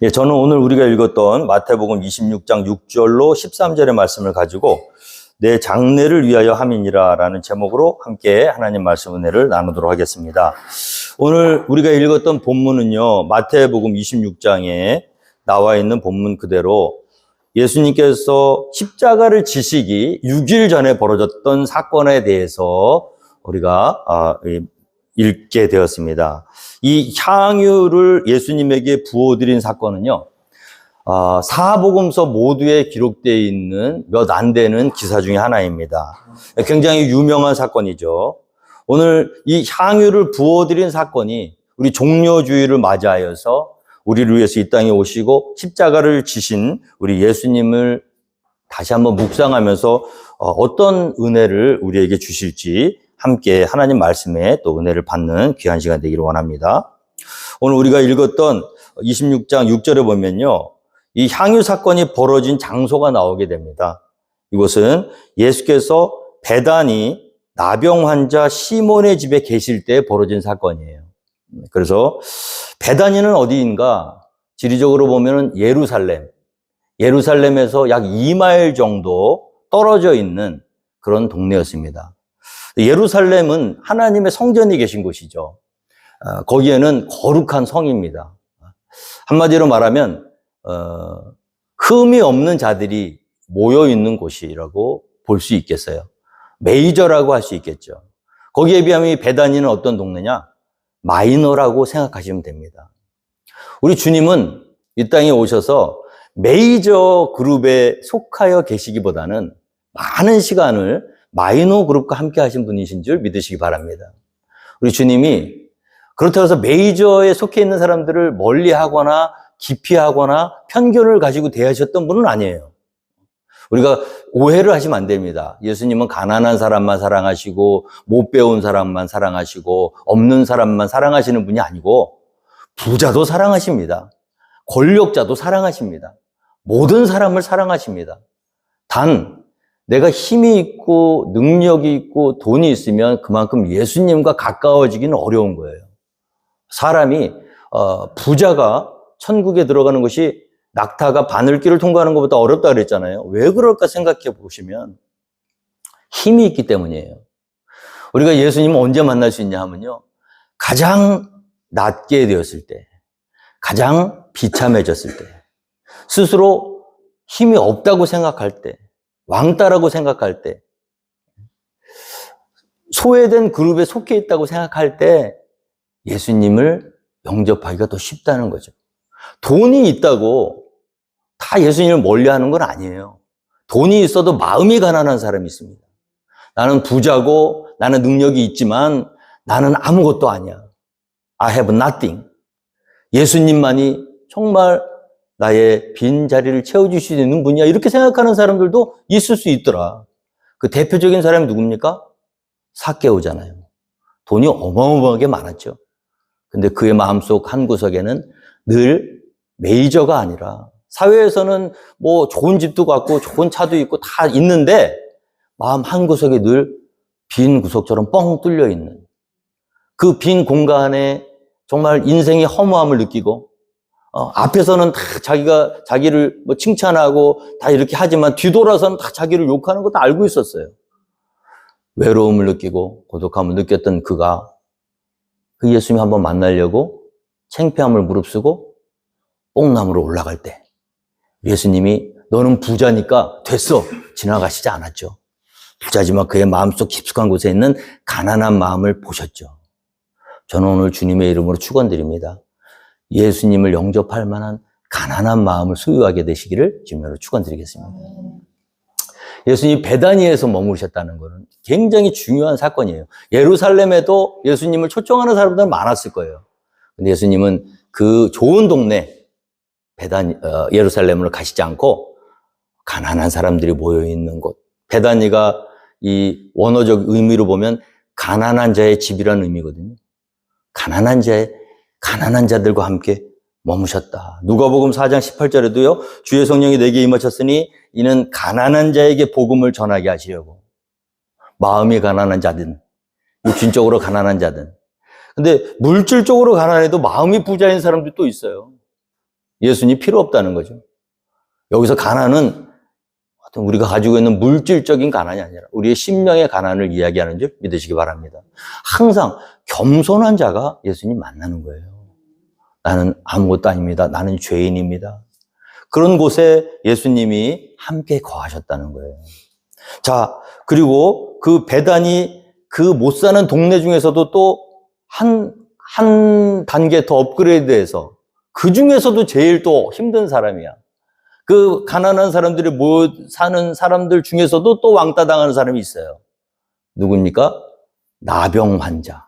예, 저는 오늘 우리가 읽었던 마태복음 26장 6절로 13절의 말씀을 가지고 내 장래를 위하여 함이니라 라는 제목으로 함께 하나님 말씀 은혜를 나누도록 하겠습니다. 오늘 우리가 읽었던 본문은요, 마태복음 26장에 나와 있는 본문 그대로 예수님께서 십자가를 지시기 6일 전에 벌어졌던 사건에 대해서 우리가 읽게 되었습니다. 이 향유를 예수님에게 부어드린 사건은요, 사복음서 모두에 기록되어 있는 몇 안 되는 기사 중에 하나입니다. 굉장히 유명한 사건이죠. 오늘 이 향유를 부어드린 사건이 우리 종려주의를 맞이하여서 우리를 위해서 이 땅에 오시고 십자가를 지신 우리 예수님을 다시 한번 묵상하면서 어떤 은혜를 우리에게 주실지 함께 하나님 말씀에 또 은혜를 받는 귀한 시간 되기를 원합니다. 오늘 우리가 읽었던 26장 6절에 보면요, 이 향유 사건이 벌어진 장소가 나오게 됩니다. 이곳은 예수께서 베다니 나병 환자 시몬의 집에 계실 때 벌어진 사건이에요. 그래서 베다니는 어디인가? 지리적으로 보면은 예루살렘에서 약 2마일 정도 떨어져 있는 그런 동네였습니다. 예루살렘은 하나님의 성전이 계신 곳이죠. 거기에는 거룩한 성입니다. 한마디로 말하면 흠이 없는 자들이 모여 있는 곳이라고 볼 수 있겠어요. 메이저라고 할 수 있겠죠. 거기에 비하면 이 베다니는 어떤 동네냐? 마이너라고 생각하시면 됩니다. 우리 주님은 이 땅에 오셔서 메이저 그룹에 속하여 계시기보다는 많은 시간을 마이너 그룹과 함께 하신 분이신 줄 믿으시기 바랍니다. 우리 주님이 그렇다고 해서 메이저에 속해 있는 사람들을 멀리하거나 기피하거나 편견을 가지고 대하셨던 분은 아니에요. 우리가 오해를 하시면 안 됩니다. 예수님은 가난한 사람만 사랑하시고 못 배운 사람만 사랑하시고 없는 사람만 사랑하시는 분이 아니고 부자도 사랑하십니다. 권력자도 사랑하십니다. 모든 사람을 사랑하십니다. 단 내가 힘이 있고 능력이 있고 돈이 있으면 그만큼 예수님과 가까워지기는 어려운 거예요. 사람이 부자가 천국에 들어가는 것이 낙타가 바늘길을 통과하는 것보다 어렵다 그랬잖아요. 왜 그럴까 생각해 보시면 힘이 있기 때문이에요. 우리가 예수님을 언제 만날 수 있냐 하면요, 가장 낮게 되었을 때, 가장 비참해졌을 때, 스스로 힘이 없다고 생각할 때, 왕따라고 생각할 때, 소외된 그룹에 속해 있다고 생각할 때 예수님을 영접하기가 더 쉽다는 거죠. 돈이 있다고 다 예수님을 멀리하는 건 아니에요. 돈이 있어도 마음이 가난한 사람이 있습니다. 나는 부자고 나는 능력이 있지만 나는 아무것도 아니야. I have nothing. 예수님만이 정말 나의 빈 자리를 채워주실 수 있는 분이야. 이렇게 생각하는 사람들도 있을 수 있더라. 그 대표적인 사람이 누굽니까? 삭개오잖아요. 돈이 어마어마하게 많았죠. 근데 그의 마음속 한 구석에는 늘 메이저가 아니라, 사회에서는 뭐 좋은 집도 갖고 좋은 차도 있고 다 있는데 마음 한 구석에 늘 빈 구석처럼 뻥 뚫려 있는, 그 빈 공간에 정말 인생의 허무함을 느끼고 앞에서는 다 자기를 뭐 칭찬하고 다 이렇게 하지만 뒤돌아서는 다 자기를 욕하는 것도 알고 있었어요. 외로움을 느끼고 고독함을 느꼈던 그가 그 예수님 한번 만나려고 창피함을 무릅쓰고 뽕나무로 올라갈 때 예수님이 너는 부자니까 됐어 지나가시지 않았죠. 부자지만 그의 마음속 깊숙한 곳에 있는 가난한 마음을 보셨죠. 저는 오늘 주님의 이름으로 축원드립니다. 예수님을 영접할 만한 가난한 마음을 소유하게 되시기를 주님으로 축원드리겠습니다. 예수님이 베다니에서 머무르셨다는 것은 굉장히 중요한 사건이에요. 예루살렘에도 예수님을 초청하는 사람들은 많았을 거예요. 근데 예수님은 그 좋은 동네 예루살렘으로 가시지 않고 가난한 사람들이 모여 있는 곳, 베다니가 이 원어적 의미로 보면 가난한 자의 집이라는 의미거든요. 가난한 자들과 함께 머무셨다. 누가복음 4장 18절에도요, 주의 성령이 내게 임하셨으니 이는 가난한 자에게 복음을 전하게 하시려고. 마음이 가난한 자든, 육신적으로 가난한 자든. 근데 물질적으로 가난해도 마음이 부자인 사람들도 있어요. 예수님이 필요 없다는 거죠. 여기서 가난은 어떤 우리가 가지고 있는 물질적인 가난이 아니라 우리의 심령의 가난을 이야기하는 줄 믿으시기 바랍니다. 항상 겸손한 자가 예수님 만나는 거예요. 나는 아무것도 아닙니다. 나는 죄인입니다. 그런 곳에 예수님이 함께 거하셨다는 거예요. 자, 그리고 그 베단이 그 못 사는 동네 중에서도 또 한 단계 더 업그레이드해서 그 중에서도 제일 또 힘든 사람이야. 그 가난한 사람들이 사는 사람들 중에서도 또 왕따 당하는 사람이 있어요. 누굽니까? 나병 환자.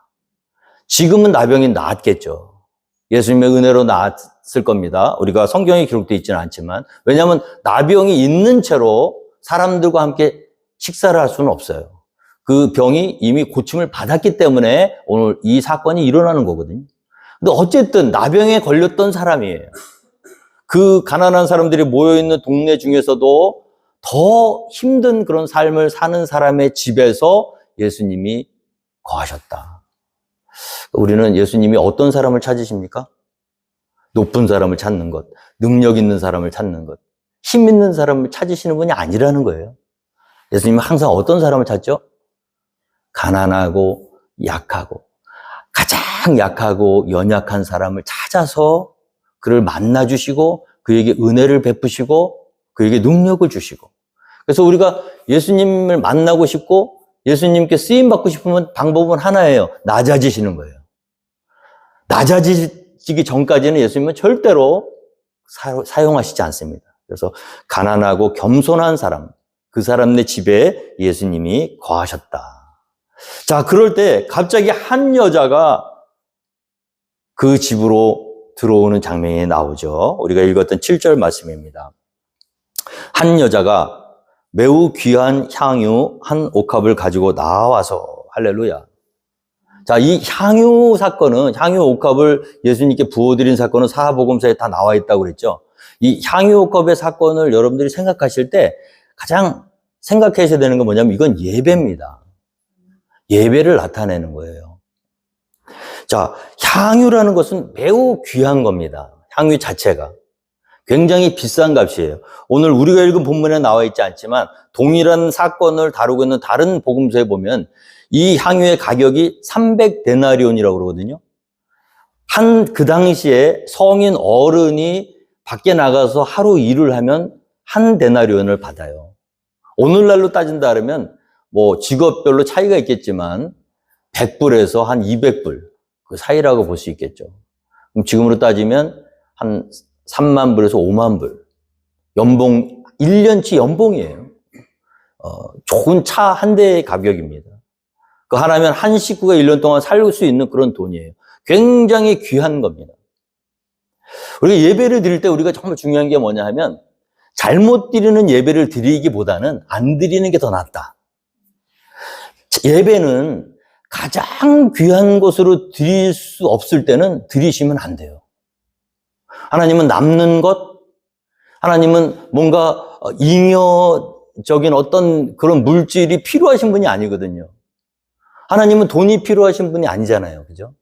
지금은 나병이 나았겠죠. 예수님의 은혜로 나았을 겁니다. 우리가 성경에 기록되어 있지는 않지만. 왜냐하면 나병이 있는 채로 사람들과 함께 식사를 할 수는 없어요. 그 병이 이미 고침을 받았기 때문에 오늘 이 사건이 일어나는 거거든요. 근데 어쨌든 나병에 걸렸던 사람이에요. 그 가난한 사람들이 모여있는 동네 중에서도 더 힘든 그런 삶을 사는 사람의 집에서 예수님이 거하셨다. 우리는 예수님이 어떤 사람을 찾으십니까? 높은 사람을 찾는 것, 능력 있는 사람을 찾는 것, 힘 있는 사람을 찾으시는 분이 아니라는 거예요. 예수님은 항상 어떤 사람을 찾죠? 가난하고 약하고 가장 약하고 연약한 사람을 찾아서 그를 만나주시고 그에게 은혜를 베푸시고 그에게 능력을 주시고, 그래서 우리가 예수님을 만나고 싶고 예수님께 쓰임받고 싶으면 방법은 하나예요. 낮아지시는 거예요. 낮아지기 전까지는 예수님은 절대로 사용하시지 않습니다. 그래서 가난하고 겸손한 사람, 그 사람의 집에 예수님이 거하셨다. 자, 그럴 때 갑자기 한 여자가 그 집으로 들어오는 장면이 나오죠. 우리가 읽었던 7절 말씀입니다. 한 여자가 매우 귀한 향유 한 옥합을 가지고 나와서, 할렐루야. 자, 이 향유 사건은, 향유 옥합을 예수님께 부어드린 사건은 사복음서에 다 나와 있다고 그랬죠. 이 향유 옥합의 사건을 여러분들이 생각하실 때 가장 생각하셔야 되는 건 뭐냐면 이건 예배입니다. 예배를 나타내는 거예요. 자, 향유라는 것은 매우 귀한 겁니다. 향유 자체가. 굉장히 비싼 값이에요. 오늘 우리가 읽은 본문에 나와 있지 않지만 동일한 사건을 다루고 있는 다른 복음서에 보면 이 향유의 가격이 300데나리온이라고 그러거든요. 그 당시에 성인 어른이 밖에 나가서 하루 일을 하면 한 데나리온을 받아요. 오늘날로 따진다 그러면 뭐 직업별로 차이가 있겠지만 100불에서 한 200불 그 사이라고 볼 수 있겠죠. 그럼 지금으로 따지면 한 3만 불에서 5만 불. 연봉, 1년치 연봉이에요. 좋은 차 한 대의 가격입니다. 그 하나면 한 식구가 1년 동안 살 수 있는 그런 돈이에요. 굉장히 귀한 겁니다. 우리가 예배를 드릴 때 우리가 정말 중요한 게 뭐냐 하면 잘못 드리는 예배를 드리기보다는 안 드리는 게 더 낫다. 예배는 가장 귀한 것으로 드릴 수 없을 때는 드리시면 안 돼요. 하나님은 남는 것, 하나님은 뭔가 잉여적인 어떤 그런 물질이 필요하신 분이 아니거든요. 하나님은 돈이 필요하신 분이 아니잖아요. 그죠?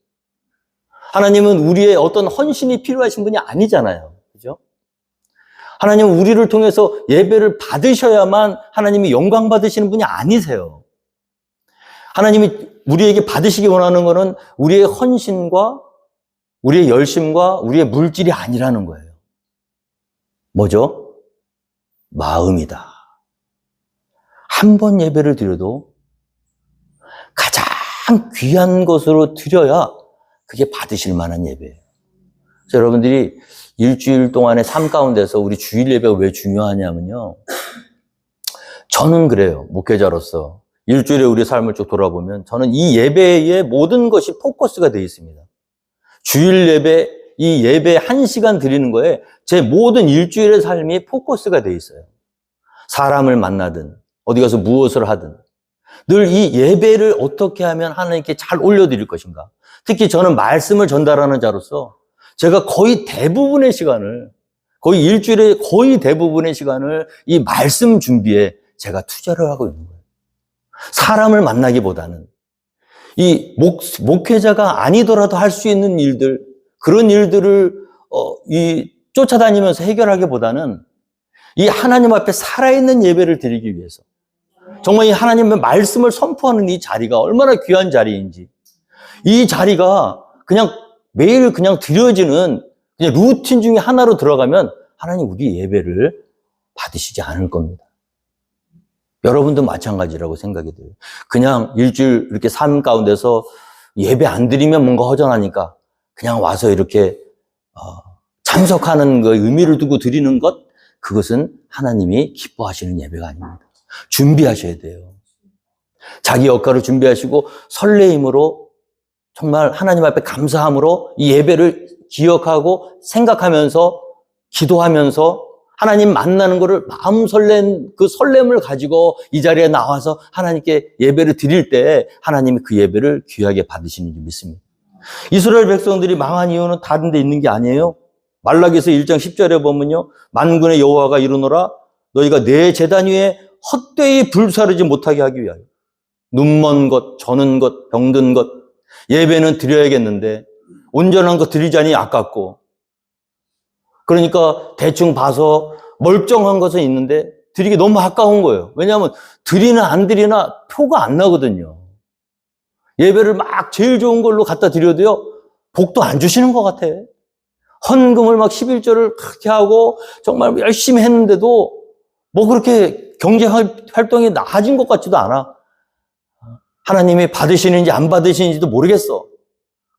하나님은 우리의 어떤 헌신이 필요하신 분이 아니잖아요. 그죠? 하나님은 우리를 통해서 예배를 받으셔야만 하나님이 영광 받으시는 분이 아니세요. 하나님이 우리에게 받으시기 원하는 것은 우리의 헌신과 우리의 열심과 우리의 물질이 아니라는 거예요. 뭐죠? 마음이다. 한 번 예배를 드려도 가장 귀한 것으로 드려야 그게 받으실 만한 예배예요. 그래서 여러분들이 일주일 동안의 삶 가운데서 우리 주일 예배가 왜 중요하냐면요. 저는 그래요. 목회자로서. 일주일에 우리 삶을 쭉 돌아보면 저는 이 예배의 모든 것이 포커스가 되어 있습니다. 주일 예배, 이 예배 1시간 드리는 거에 제 모든 일주일의 삶이 포커스가 되어 있어요. 사람을 만나든 어디 가서 무엇을 하든 늘 이 예배를 어떻게 하면 하나님께 잘 올려드릴 것인가. 특히 저는 말씀을 전달하는 자로서 제가 거의 대부분의 시간을, 거의 일주일에 거의 대부분의 시간을 이 말씀 준비에 제가 투자를 하고 있는 거예요. 사람을 만나기보다는 이 목회자가 아니더라도 할 수 있는 일들, 그런 일들을 쫓아다니면서 해결하기보다는 이 하나님 앞에 살아있는 예배를 드리기 위해서 정말 이 하나님의 말씀을 선포하는 이 자리가 얼마나 귀한 자리인지, 이 자리가 그냥 매일 그냥 드려지는 그냥 루틴 중에 하나로 들어가면 하나님 우리 예배를 받으시지 않을 겁니다. 여러분도 마찬가지라고 생각이 돼요. 그냥 일주일 이렇게 삶 가운데서 예배 안 드리면 뭔가 허전하니까 그냥 와서 이렇게 참석하는 그 의미를 두고 드리는 것, 그것은 하나님이 기뻐하시는 예배가 아닙니다. 준비하셔야 돼요. 자기 역할을 준비하시고 설레임으로 정말 하나님 앞에 감사함으로 이 예배를 기억하고 생각하면서 기도하면서 하나님 만나는 것을 마음 설렌 그 설렘을 가지고 이 자리에 나와서 하나님께 예배를 드릴 때 하나님이 그 예배를 귀하게 받으시는 줄 믿습니다. 이스라엘 백성들이 망한 이유는 다른 데 있는 게 아니에요. 말라기서 1장 10절에 보면요, 만군의 여호와가 이르노라 너희가 내 제단 위에 헛되이 불사르지 못하게 하기 위하여 눈먼 것, 저는 것, 병든 것, 예배는 드려야겠는데 온전한 것 드리자니 아깝고, 그러니까 대충 봐서 멀쩡한 것은 있는데 드리기 너무 아까운 거예요. 왜냐하면 드리나 안 드리나 표가 안 나거든요. 예배를 막 제일 좋은 걸로 갖다 드려도요, 복도 안 주시는 것 같아. 헌금을 막 11조를 그렇게 하고 정말 열심히 했는데도 뭐 그렇게 경제 활동이 나아진 것 같지도 않아. 하나님이 받으시는지 안 받으시는지도 모르겠어.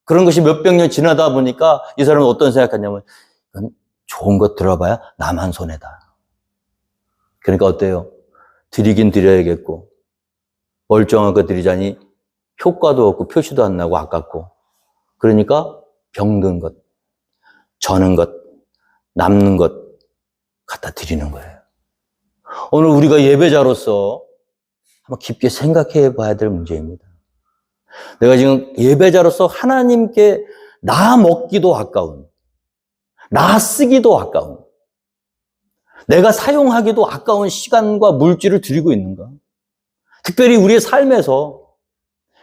그런 것이 몇백 년 지나다 보니까 이 사람은 어떤 생각하냐면, 이건 좋은 것 들어봐야 나만 손해다. 그러니까 어때요? 드리긴 드려야겠고 멀쩡한 거 드리자니 효과도 없고 표시도 안 나고 아깝고, 그러니까 병든 것, 저는 것, 남는 것 갖다 드리는 거예요. 오늘 우리가 예배자로서 한번 깊게 생각해 봐야 될 문제입니다. 내가 지금 예배자로서 하나님께 나 먹기도 아까운, 나 쓰기도 아까운, 내가 사용하기도 아까운 시간과 물질을 드리고 있는가? 특별히 우리의 삶에서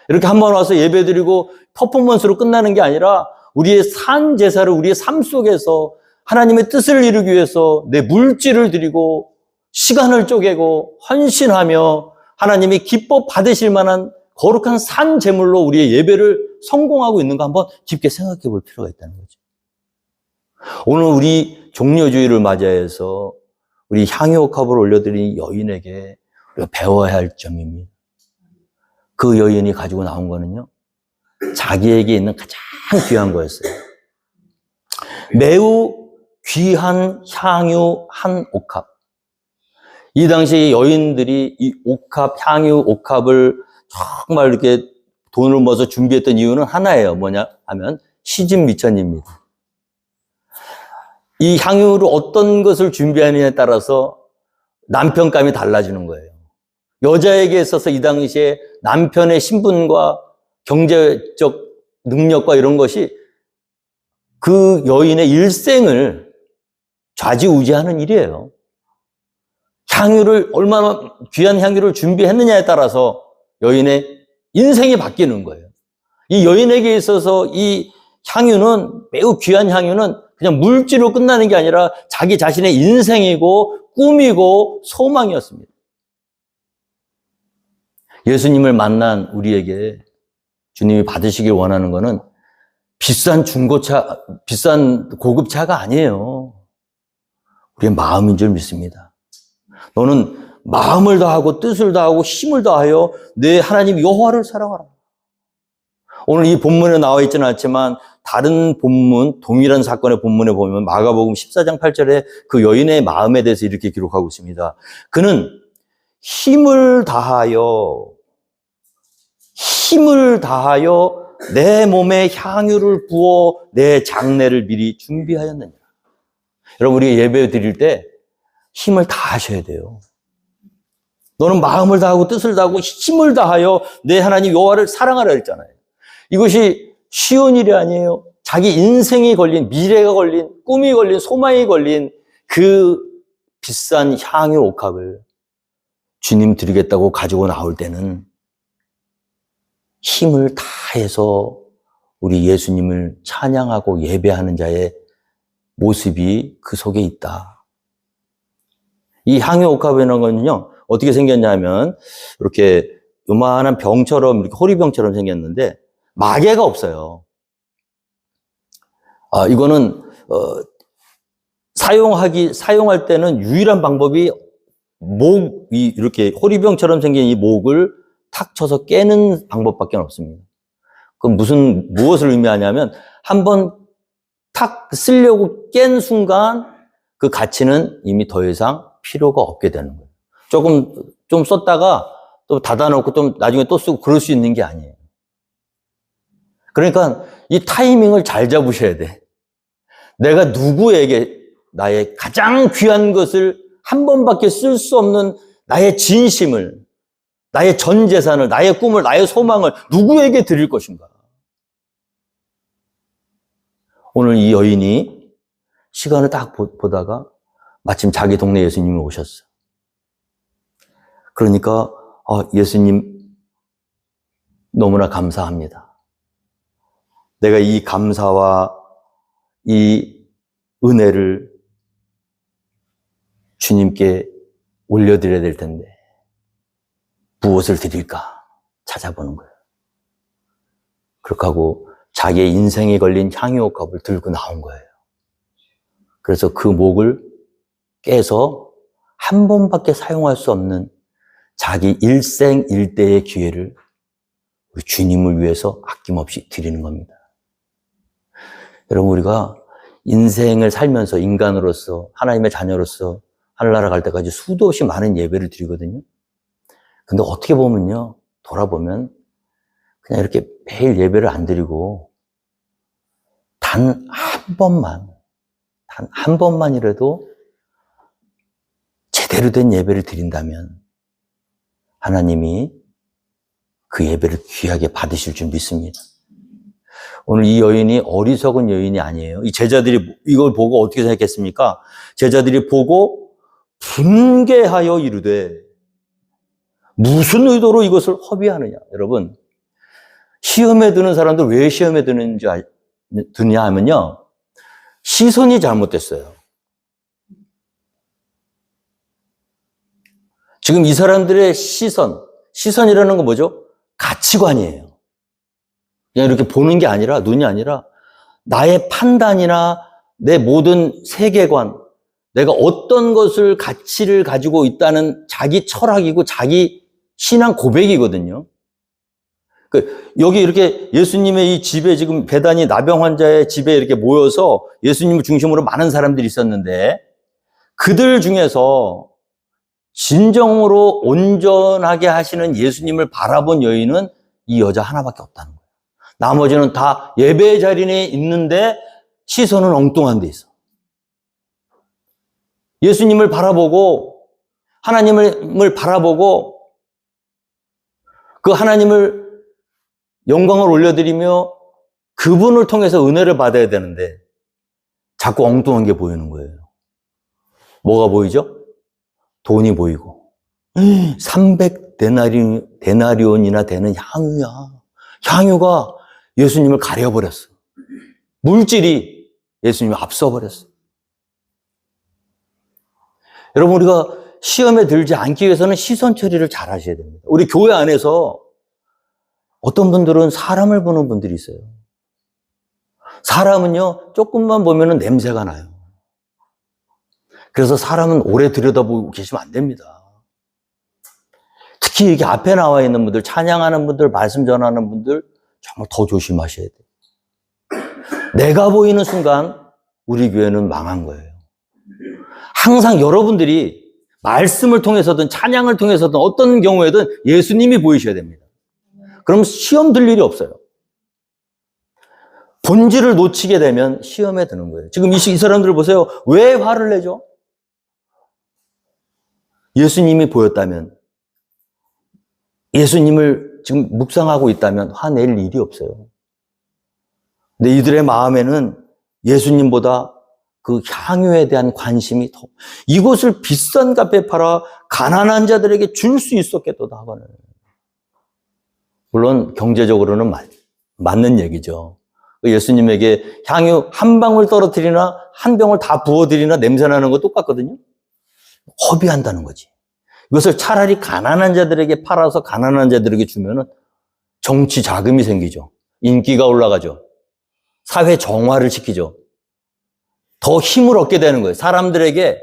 이렇게 한번 와서 예배드리고 퍼포먼스로 끝나는 게 아니라 우리의 산 제사를 우리의 삶 속에서 하나님의 뜻을 이루기 위해서 내 물질을 드리고 시간을 쪼개고 헌신하며 하나님이 기뻐 받으실 만한 거룩한 산 제물로 우리의 예배를 성공하고 있는가 한번 깊게 생각해 볼 필요가 있다는 거죠. 오늘 우리 종려주의를 맞이해서 우리 향유옥합을 올려드린 여인에게 우리가 배워야 할 점입니다. 그 여인이 가지고 나온 거는요, 자기에게 있는 가장 귀한 거였어요. 매우 귀한 향유 한 옥합. 이 당시 여인들이 이 옥합, 향유 옥합을 정말 이렇게 돈을 모아서 준비했던 이유는 하나예요. 뭐냐 하면 시집 미천입니다. 이 향유로 어떤 것을 준비하느냐에 따라서 남편감이 달라지는 거예요. 여자에게 있어서 이 당시에 남편의 신분과 경제적 능력과 이런 것이 그 여인의 일생을 좌지우지하는 일이에요. 향유를 얼마나 귀한 향유를 준비했느냐에 따라서 여인의 인생이 바뀌는 거예요. 이 여인에게 있어서 이 향유는, 매우 귀한 향유는 그냥 물질로 끝나는 게 아니라 자기 자신의 인생이고 꿈이고 소망이었습니다. 예수님을 만난 우리에게 주님이 받으시길 원하는 것은 비싼 중고차, 비싼 고급차가 아니에요. 우리의 마음인 줄 믿습니다. 너는 마음을 다하고 뜻을 다하고 힘을 다하여 내 하나님 여호와를 사랑하라. 오늘 이 본문에 나와 있지는 않지만 다른 본문, 동일한 사건의 본문에 보면 마가복음 14장 8절에 그 여인의 마음에 대해서 이렇게 기록하고 있습니다. 그는 힘을 다하여 내 몸에 향유를 부어 내 장례를 미리 준비하였느니라. 여러분, 우리가 예배 드릴 때 힘을 다하셔야 돼요. 너는 마음을 다하고 뜻을 다하고 힘을 다하여 내 하나님 여호와를 사랑하라 했잖아요. 이것이 쉬운 일이 아니에요. 자기 인생이 걸린, 미래가 걸린, 꿈이 걸린, 소망이 걸린 그 비싼 향유 옥합을 주님 드리겠다고 가지고 나올 때는 힘을 다해서 우리 예수님을 찬양하고 예배하는 자의 모습이 그 속에 있다. 이 향유옥합이라는 건요, 어떻게 생겼냐면, 이렇게 요만한 병처럼, 이렇게 호리병처럼 생겼는데, 마개가 없어요. 이거는, 사용할 때는 유일한 방법이 이렇게 호리병처럼 생긴 이 목을 탁 쳐서 깨는 방법밖에 없습니다. 그럼 무엇을 의미하냐면, 한번 탁 쓰려고 깬 순간 그 가치는 이미 더 이상 필요가 없게 되는 거예요. 좀 썼다가 또 닫아놓고 좀 나중에 또 쓰고 그럴 수 있는 게 아니에요. 그러니까 이 타이밍을 잘 잡으셔야 돼. 내가 누구에게 나의 가장 귀한 것을 한 번밖에 쓸 수 없는 나의 진심을, 나의 전 재산을, 나의 꿈을, 나의 소망을 누구에게 드릴 것인가? 오늘 이 여인이 시간을 딱 보다가 마침 자기 동네 예수님이 오셨어. 그러니까 예수님 너무나 감사합니다. 내가 이 감사와 이 은혜를 주님께 올려드려야 될 텐데 무엇을 드릴까 찾아보는 거예요. 그렇게 하고 자기의 인생에 걸린 향유옥합을 들고 나온 거예요. 그래서 그 목을 깨서 한 번밖에 사용할 수 없는 자기 일생일대의 기회를 우리 주님을 위해서 아낌없이 드리는 겁니다. 여러분, 우리가 인생을 살면서 인간으로서 하나님의 자녀로서 하늘나라 갈 때까지 수도 없이 많은 예배를 드리거든요. 근데 어떻게 보면요, 돌아보면 그냥 이렇게 매일 예배를 안 드리고 단 한 번만이라도 제대로 된 예배를 드린다면 하나님이 그 예배를 귀하게 받으실 줄 믿습니다. 오늘 이 여인이 어리석은 여인이 아니에요. 이 제자들이 이걸 보고 어떻게 생각했습니까? 제자들이 보고 분개하여 이르되 무슨 의도로 이것을 허비하느냐. 여러분, 시험에 드는 사람들 왜 시험에 드느냐 하면요, 시선이 잘못됐어요. 지금 이 사람들의 시선이라는 건 뭐죠? 가치관이에요. 그냥 이렇게 보는 게 아니라, 눈이 아니라 나의 판단이나 내 모든 세계관, 내가 어떤 것을 가치를 가지고 있다는 자기 철학이고 자기 신앙 고백이거든요. 여기 이렇게 예수님의 이 집에 지금 베다니 나병 환자의 집에 이렇게 모여서 예수님을 중심으로 많은 사람들이 있었는데 그들 중에서 진정으로 온전하게 하시는 예수님을 바라본 여인은 이 여자 하나밖에 없다는 거예요. 나머지는 다 예배 자리에 있는데 시선은 엉뚱한 데 있어. 예수님을 바라보고 하나님을 바라보고 그 하나님을 영광을 올려드리며 그분을 통해서 은혜를 받아야 되는데 자꾸 엉뚱한 게 보이는 거예요. 뭐가 보이죠? 돈이 보이고 300데나리온이나 되는 향유야. 향유가 예수님을 가려버렸어. 물질이 예수님을 앞서버렸어. 여러분, 우리가 시험에 들지 않기 위해서는 시선 처리를 잘 하셔야 됩니다. 우리 교회 안에서 어떤 분들은 사람을 보는 분들이 있어요. 사람은요, 조금만 보면 냄새가 나요. 그래서 사람은 오래 들여다보고 계시면 안 됩니다. 특히 이렇게 앞에 나와 있는 분들, 찬양하는 분들, 말씀 전하는 분들, 정말 더 조심하셔야 돼요. 내가 보이는 순간 우리 교회는 망한 거예요. 항상 여러분들이 말씀을 통해서든 찬양을 통해서든 어떤 경우에든 예수님이 보이셔야 됩니다. 그럼 시험 들 일이 없어요. 본질을 놓치게 되면 시험에 드는 거예요. 지금 이 사람들 보세요. 왜 화를 내죠? 예수님이 보였다면, 예수님을 지금 묵상하고 있다면 화낼 일이 없어요. 근데 이들의 마음에는 예수님보다 그 향유에 대한 관심이 더, 이것을 비싼 값에 팔아 가난한 자들에게 줄 수 있었겠도다 하거늘. 물론 경제적으로는 맞는 얘기죠. 예수님에게 향유 한 방울 떨어뜨리나 한 병을 다 부어드리나 냄새나는 거 똑같거든요. 허비한다는 거지. 이것을 차라리 가난한 자들에게 팔아서 가난한 자들에게 주면은 정치 자금이 생기죠. 인기가 올라가죠. 사회 정화를 시키죠. 더 힘을 얻게 되는 거예요. 사람들에게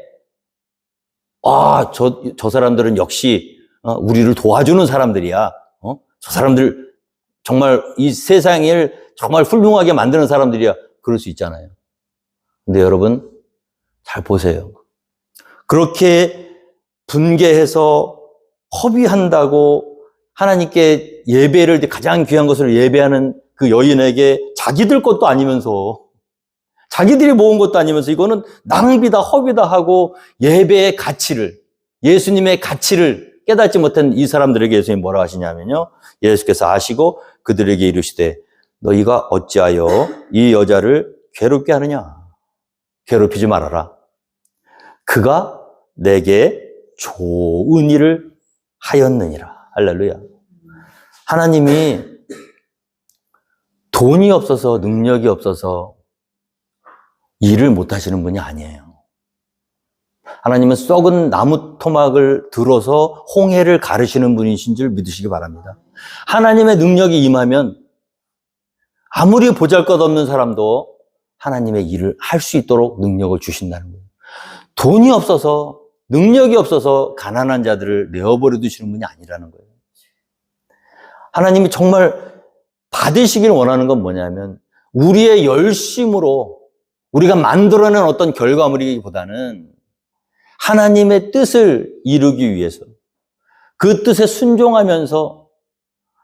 저 사람들은 역시 우리를 도와주는 사람들이야. 저 사람들 정말 이 세상을 정말 훌륭하게 만드는 사람들이야. 그럴 수 있잖아요. 근데 여러분 잘 보세요. 그렇게 분개해서 허비한다고 하나님께 예배를 가장 귀한 것을 예배하는 그 여인에게 자기들 것도 아니면서 자기들이 모은 것도 아니면서 이거는 낭비다 허비다 하고 예배의 가치를 예수님의 가치를 깨닫지 못한 이 사람들에게 예수님이 뭐라 하시냐면요. 예수께서 아시고 그들에게 이르시되 너희가 어찌하여 이 여자를 괴롭게 하느냐. 괴롭히지 말아라. 그가 내게 좋은 일을 하였느니라. 할렐루야. 하나님이 돈이 없어서 능력이 없어서 일을 못 하시는 분이 아니에요. 하나님은 썩은 나무 토막을 들어서 홍해를 가르시는 분이신 줄 믿으시기 바랍니다. 하나님의 능력이 임하면 아무리 보잘것없는 사람도 하나님의 일을 할 수 있도록 능력을 주신다는 거예요. 돈이 없어서 능력이 없어서 가난한 자들을 내어버려 두시는 분이 아니라는 거예요. 하나님이 정말 받으시길 원하는 건 뭐냐면 우리의 열심으로 우리가 만들어낸 어떤 결과물이기보다는 하나님의 뜻을 이루기 위해서 그 뜻에 순종하면서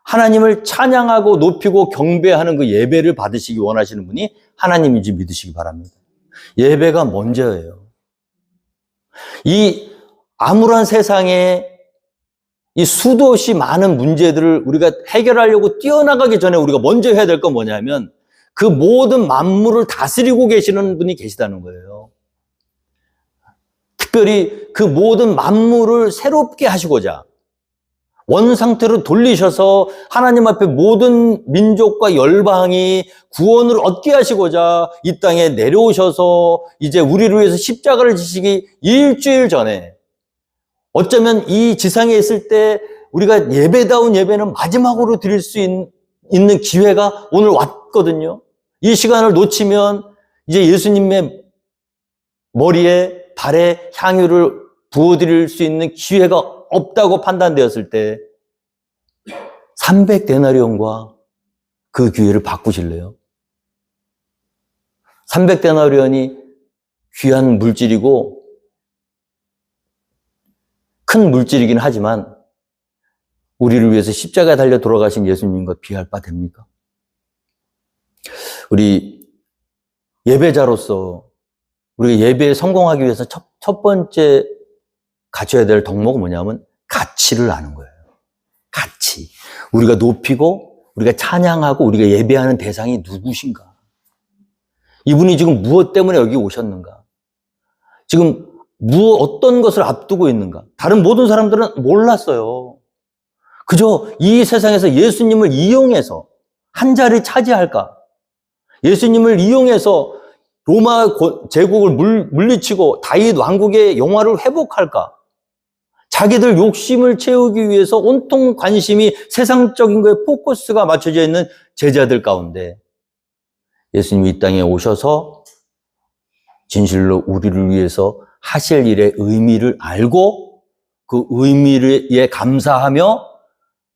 하나님을 찬양하고 높이고 경배하는 그 예배를 받으시기 원하시는 분이 하나님인지 믿으시기 바랍니다. 예배가 먼저예요. 이 암울한 세상에 이 수도 없이 많은 문제들을 우리가 해결하려고 뛰어나가기 전에 우리가 먼저 해야 될 건 뭐냐면 그 모든 만물을 다스리고 계시는 분이 계시다는 거예요. 특별히 그 모든 만물을 새롭게 하시고자 원상태로 돌리셔서 하나님 앞에 모든 민족과 열방이 구원을 얻게 하시고자 이 땅에 내려오셔서 이제 우리를 위해서 십자가를 지시기 일주일 전에 어쩌면 이 지상에 있을 때 우리가 예배다운 예배는 마지막으로 드릴 수 있는 기회가 오늘 왔거든요. 이 시간을 놓치면 이제 예수님의 머리에 발에 향유를 부어드릴 수 있는 기회가 없다고 판단되었을 때 300데나리온과 그 기회를 바꾸실래요? 300데나리온이 귀한 물질이고 큰 물질이긴 하지만 우리를 위해서 십자가에 달려 돌아가신 예수님과 비할 바 됩니까? 우리 예배자로서 우리가 예배에 성공하기 위해서 첫 번째 갖춰야 될 덕목은 뭐냐면 가치를 아는 거예요. 가치. 우리가 높이고 우리가 찬양하고 우리가 예배하는 대상이 누구신가? 이분이 지금 무엇 때문에 여기 오셨는가? 지금 어떤 것을 앞두고 있는가? 다른 모든 사람들은 몰랐어요. 그저 이 세상에서 예수님을 이용해서 한 자리 차지할까? 예수님을 이용해서 로마 제국을 물리치고 다윗 왕국의 영화를 회복할까? 자기들 욕심을 채우기 위해서 온통 관심이 세상적인 거에 포커스가 맞춰져 있는 제자들 가운데 예수님이 이 땅에 오셔서 진실로 우리를 위해서 하실 일의 의미를 알고 그 의미에 감사하며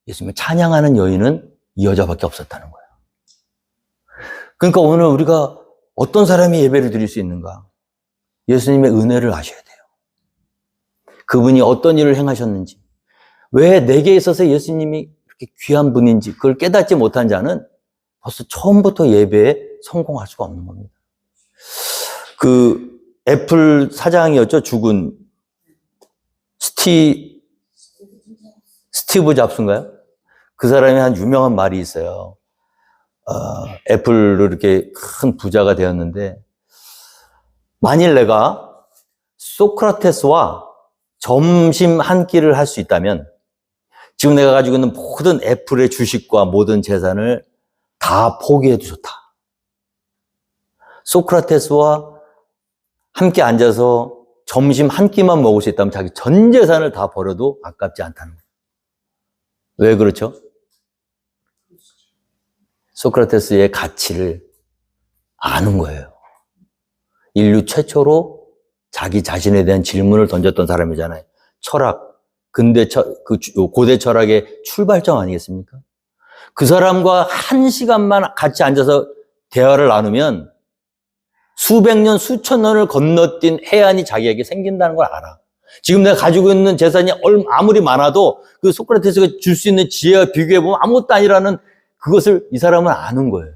예수님을 찬양하는 여인은 이 여자밖에 없었다는 거예요. 그러니까 오늘 우리가 어떤 사람이 예배를 드릴 수 있는가? 예수님의 은혜를 아셔야 돼요. 그분이 어떤 일을 행하셨는지, 왜 내게 있어서 예수님이 그렇게 귀한 분인지 그걸 깨닫지 못한 자는 벌써 처음부터 예배에 성공할 수가 없는 겁니다. 그 애플 사장이었죠. 죽은 스티브 잡스인가요? 그 사람이 한 유명한 말이 있어요. 애플로 이렇게 큰 부자가 되었는데 만일 내가 소크라테스와 점심 한 끼를 할 수 있다면 지금 내가 가지고 있는 모든 애플의 주식과 모든 재산을 다 포기해도 좋다. 소크라테스와 함께 앉아서 점심 한 끼만 먹을 수 있다면 자기 전 재산을 다 버려도 아깝지 않다는 거예요. 왜 그렇죠? 소크라테스의 가치를 아는 거예요. 인류 최초로 자기 자신에 대한 질문을 던졌던 사람이잖아요. 철학, 고대 철학의 출발점 아니겠습니까? 그 사람과 한 시간만 같이 앉아서 대화를 나누면 수백 년, 수천 년을 건너뛴 해안이 자기에게 생긴다는 걸 알아. 지금 내가 가지고 있는 재산이 아무리 많아도 그 소크라테스가 줄 수 있는 지혜와 비교해보면 아무것도 아니라는 그것을 이 사람은 아는 거예요.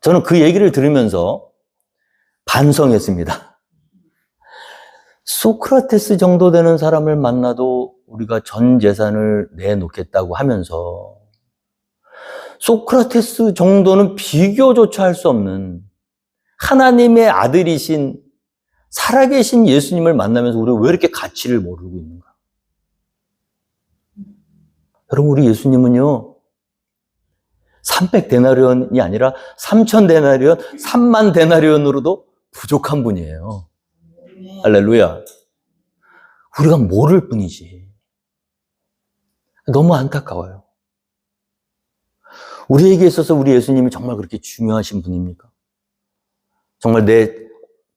저는 그 얘기를 들으면서 반성했습니다. 소크라테스 정도 되는 사람을 만나도 우리가 전 재산을 내놓겠다고 하면서 소크라테스 정도는 비교조차 할 수 없는 하나님의 아들이신 살아계신 예수님을 만나면서 우리가 왜 이렇게 가치를 모르고 있는가? 여러분, 우리 예수님은요, 300데나리온이 아니라 3000데나리온, 3만 데나리온으로도 부족한 분이에요. 할렐루야. 우리가 모를 뿐이지. 너무 안타까워요. 우리에게 있어서 우리 예수님이 정말 그렇게 중요하신 분입니까? 정말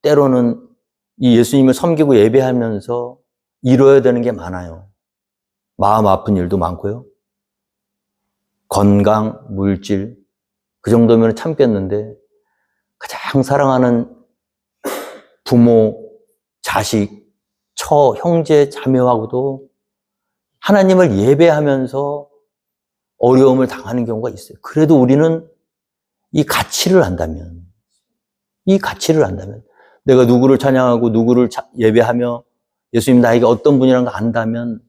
때로는 이 예수님을 섬기고 예배하면서 이뤄야 되는 게 많아요. 마음 아픈 일도 많고요. 건강, 물질, 그 정도면 참겠는데 가장 사랑하는 부모, 자식, 형제, 자매하고도 하나님을 예배하면서 어려움을 당하는 경우가 있어요. 그래도 우리는 이 가치를 안다면 내가 누구를 찬양하고 누구를 예배하며 예수님 나에게 어떤 분이라는 걸 안다면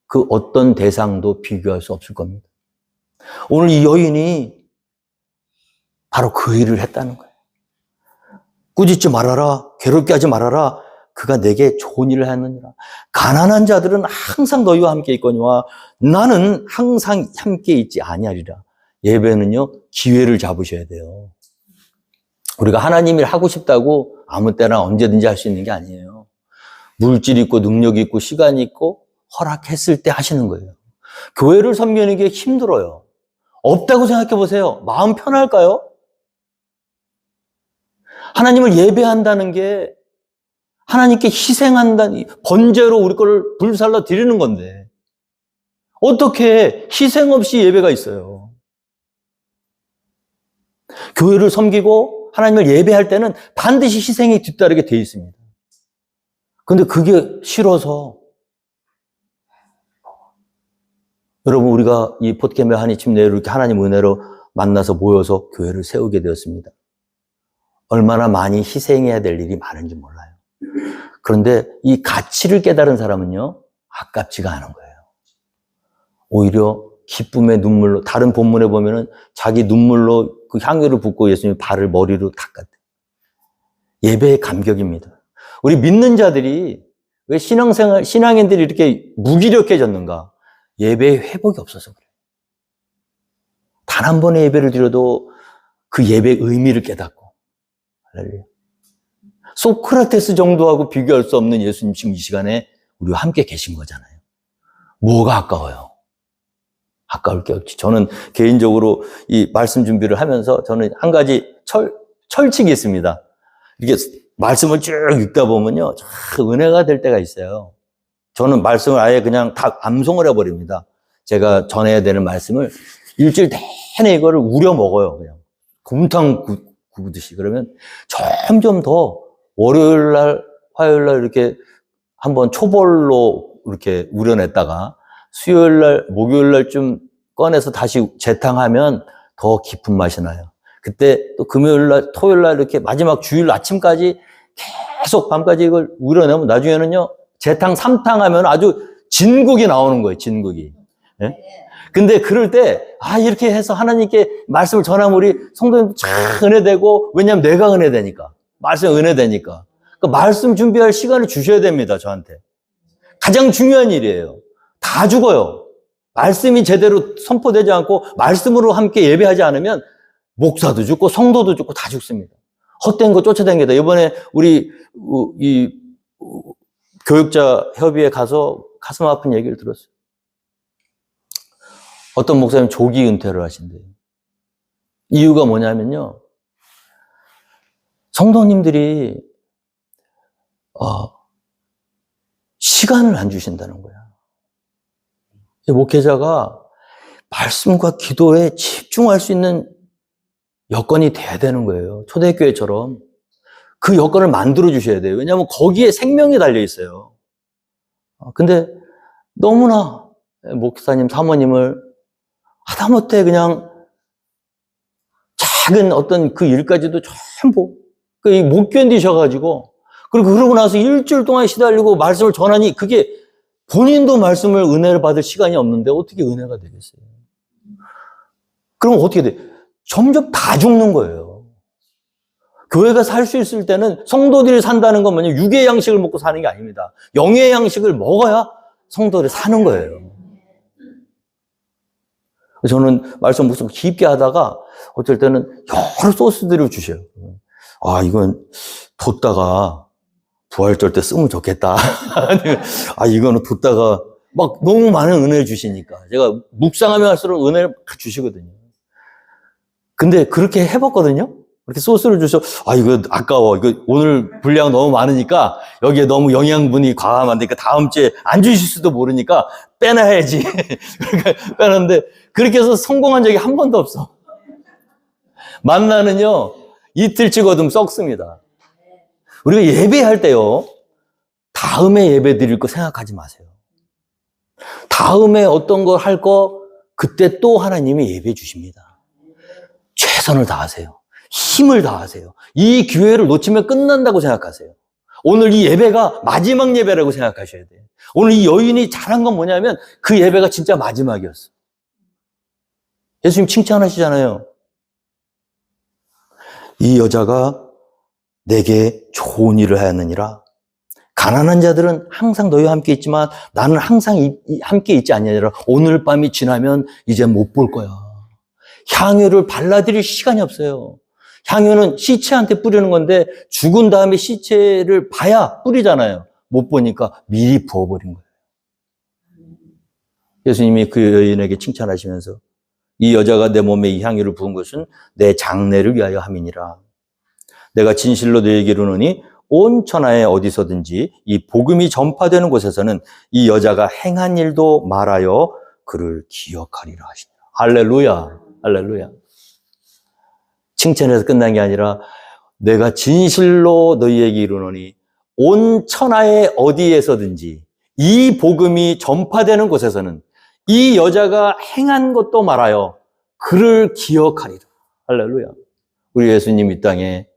그 어떤 대상도 비교할 수 없을 겁니다. 오늘 이 여인이 바로 그 일을 했다는 거예요. 꾸짖지 말아라, 괴롭게 하지 말아라, 그가 내게 좋은 일을 하느니라. 가난한 자들은 항상 너희와 함께 있거니와 나는 항상 함께 있지 아니하리라. 예배는요, 기회를 잡으셔야 돼요. 우리가 하나님 일 하고 싶다고 아무 때나 언제든지 할 수 있는 게 아니에요. 물질 있고 능력 있고 시간이 있고 허락했을 때 하시는 거예요. 교회를 섬기는 게 힘들어요. 없다고 생각해 보세요. 마음 편할까요? 하나님을 예배한다는 게 하나님께 희생한다는, 번제로 우리 거를 불살라 드리는 건데 어떻게 희생 없이 예배가 있어요? 교회를 섬기고 하나님을 예배할 때는 반드시 희생이 뒤따르게 돼 있습니다. 그런데 그게 싫어서 여러분, 우리가 이 폿개며 한이침 내로 이렇게 하나님 은혜로 만나서 모여서 교회를 세우게 되었습니다. 얼마나 많이 희생해야 될 일이 많은지 몰라요. 그런데 이 가치를 깨달은 사람은요, 아깝지가 않은 거예요. 오히려 기쁨의 눈물로, 다른 본문에 보면은 자기 눈물로 그 향유를 붓고 예수님이 발을 머리로 닦았대요. 예배의 감격입니다. 우리 믿는 자들이 왜 신앙인들이 이렇게 무기력해졌는가? 예배의 회복이 없어서 그래요. 단 한 번의 예배를 드려도 그 예배의 의미를 깨닫고. 할렐루야. 소크라테스 정도하고 비교할 수 없는 예수님 지금 이 시간에 우리와 함께 계신 거잖아요. 뭐가 아까워요? 아까울 게 없지. 저는 개인적으로 이 말씀 준비를 하면서 저는 한 가지 철칙이 있습니다. 이렇게 말씀을 쭉 읽다 보면요, 참 은혜가 될 때가 있어요. 저는 말씀을 아예 그냥 다 암송을 해버립니다. 제가 전해야 되는 말씀을 일주일 내내 이거를 우려 먹어요. 그냥 곰탕 구우듯이. 그러면 점점 더 월요일날, 화요일날 이렇게 한번 초벌로 이렇게 우려냈다가 수요일날, 목요일날 좀 꺼내서 다시 재탕하면 더 깊은 맛이 나요. 그때 또 금요일날, 토요일날 이렇게 마지막 주일 아침까지 계속 밤까지 이걸 우려내면 나중에는요, 재탕 3탕 하면 아주 진국이 나오는 거예요, 진국이. 예? 근데 그럴 때, 이렇게 해서 하나님께 말씀을 전하면 우리 성도님도 참 은혜되고, 왜냐면 내가 은혜되니까. 말씀 은혜되니까. 그러니까 말씀 준비할 시간을 주셔야 됩니다, 저한테. 가장 중요한 일이에요. 다 죽어요. 말씀이 제대로 선포되지 않고, 말씀으로 함께 예배하지 않으면, 목사도 죽고 성도도 죽고 다 죽습니다. 헛된 거 쫓아다니다. 이번에 우리 교육자 협의회 가서 가슴 아픈 얘기를 들었어요. 어떤 목사님 조기 은퇴를 하신대요. 이유가 뭐냐면요. 성도님들이 시간을 안 주신다는 거야. 목회자가 말씀과 기도에 집중할 수 있는 여건이 돼야 되는 거예요. 초대교회처럼. 그 여건을 만들어 주셔야 돼요. 왜냐하면 거기에 생명이 달려 있어요. 근데 너무나 목사님, 사모님을 하다못해 그냥 작은 어떤 그 일까지도 전부 못 견디셔가지고, 그리고 그러고 나서 일주일 동안 시달리고 말씀을 전하니 그게 본인도 말씀을 은혜를 받을 시간이 없는데 어떻게 은혜가 되겠어요? 그럼 어떻게 돼? 점점 다 죽는 거예요. 교회가 살 수 있을 때는 성도들이 산다는 건 뭐냐면 육의 양식을 먹고 사는 게 아닙니다. 영의 양식을 먹어야 성도들이 사는 거예요. 저는 말씀 무슨 깊게 하다가 어쩔 때는 여러 소스들을 주셔요. 이건 뒀다가 부활절 때 쓰면 좋겠다. 이거는 뒀다가 막 너무 많은 은혜를 주시니까 제가 묵상하면 할수록 은혜를 주시거든요. 근데 그렇게 해봤거든요. 그렇게 소스를 주셔. 이거 아까워. 이거 오늘 분량 너무 많으니까 여기에 너무 영양분이 과하면 안 되니까 다음 주에 안 주실 수도 모르니까 빼놔야지. 그러니까 빼놨는데 그렇게 해서 성공한 적이 한 번도 없어. 만나는요, 이틀 찍어두면 썩습니다. 우리가 예배할 때요, 다음에 예배 드릴 거 생각하지 마세요. 다음에 어떤 걸 할 거, 그때 또 하나님이 예배 주십니다. 최선을 다하세요. 힘을 다하세요. 이 기회를 놓치면 끝난다고 생각하세요. 오늘 이 예배가 마지막 예배라고 생각하셔야 돼요. 오늘 이 여인이 잘한 건 뭐냐면 그 예배가 진짜 마지막이었어. 예수님 칭찬하시잖아요. 이 여자가 내게 좋은 일을 하였느니라. 가난한 자들은 항상 너희와 함께 있지만 나는 항상 함께 있지 않느니라. 오늘 밤이 지나면 이제 못 볼 거야. 향유를 발라드릴 시간이 없어요. 향유는 시체한테 뿌리는 건데 죽은 다음에 시체를 봐야 뿌리잖아요. 못 보니까 미리 부어버린 거예요. 예수님이 그 여인에게 칭찬하시면서 이 여자가 내 몸에 이 향유를 부은 것은 내 장례를 위하여 함이니라. 내가 진실로 너희에게 이르노니 온 천하에 어디서든지 이 복음이 전파되는 곳에서는 이 여자가 행한 일도 말하여 그를 기억하리라 하시니라. 할렐루야, 할렐루야. 칭찬해서 끝난 게 아니라 내가 진실로 너희에게 이르노니 온 천하에 어디에서든지 이 복음이 전파되는 곳에서는 이 여자가 행한 것도 말하여 그를 기억하리라. 할렐루야. 우리 예수님 이 땅에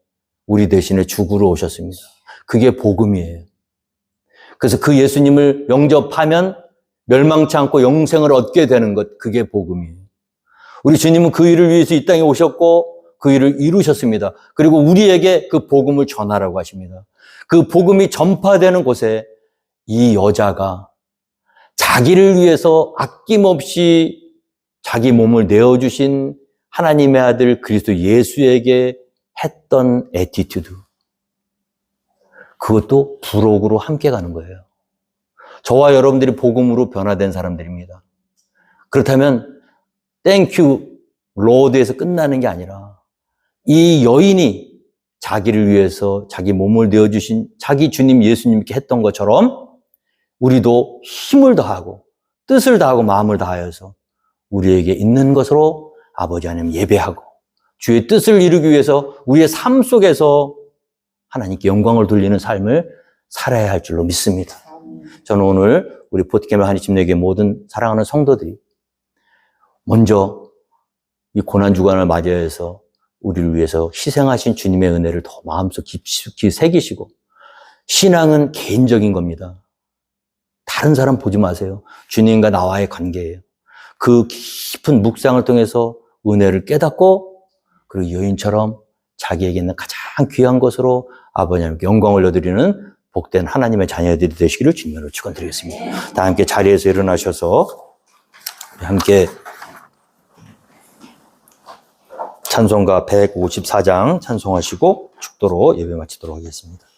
우리 대신에 죽으러 오셨습니다. 그게 복음이에요. 그래서 그 예수님을 영접하면 멸망치 않고 영생을 얻게 되는 것, 그게 복음이에요. 우리 주님은 그 일을 위해서 이 땅에 오셨고 그 일을 이루셨습니다. 그리고 우리에게 그 복음을 전하라고 하십니다. 그 복음이 전파되는 곳에 이 여자가 자기를 위해서 아낌없이 자기 몸을 내어주신 하나님의 아들 그리스도 예수에게 했던 애티튜드, 그것도 부록으로 함께 가는 거예요. 저와 여러분들이 복음으로 변화된 사람들입니다. 그렇다면 땡큐 로드에서 끝나는 게 아니라 이 여인이 자기를 위해서 자기 몸을 내어주신 자기 주님 예수님께 했던 것처럼 우리도 힘을 다하고 뜻을 다하고 마음을 다하여서 우리에게 있는 것으로 아버지 하나님 예배하고 주의 뜻을 이루기 위해서 우리의 삶 속에서 하나님께 영광을 돌리는 삶을 살아야 할 줄로 믿습니다. 저는 오늘 우리 포티캠 하나님 내게 모든 사랑하는 성도들이 먼저 이 고난주간을 맞이해서 우리를 위해서 희생하신 주님의 은혜를 더 마음속 깊이 새기시고, 신앙은 개인적인 겁니다. 다른 사람 보지 마세요. 주님과 나와의 관계예요. 그 깊은 묵상을 통해서 은혜를 깨닫고 그리고 여인처럼 자기에게 있는 가장 귀한 것으로 아버지 하나님께 영광을 올려드리는 복된 하나님의 자녀들이 되시기를 주님으로 축원드리겠습니다. 다 함께 자리에서 일어나셔서 함께 찬송가 154장 찬송하시고 축도로 예배 마치도록 하겠습니다.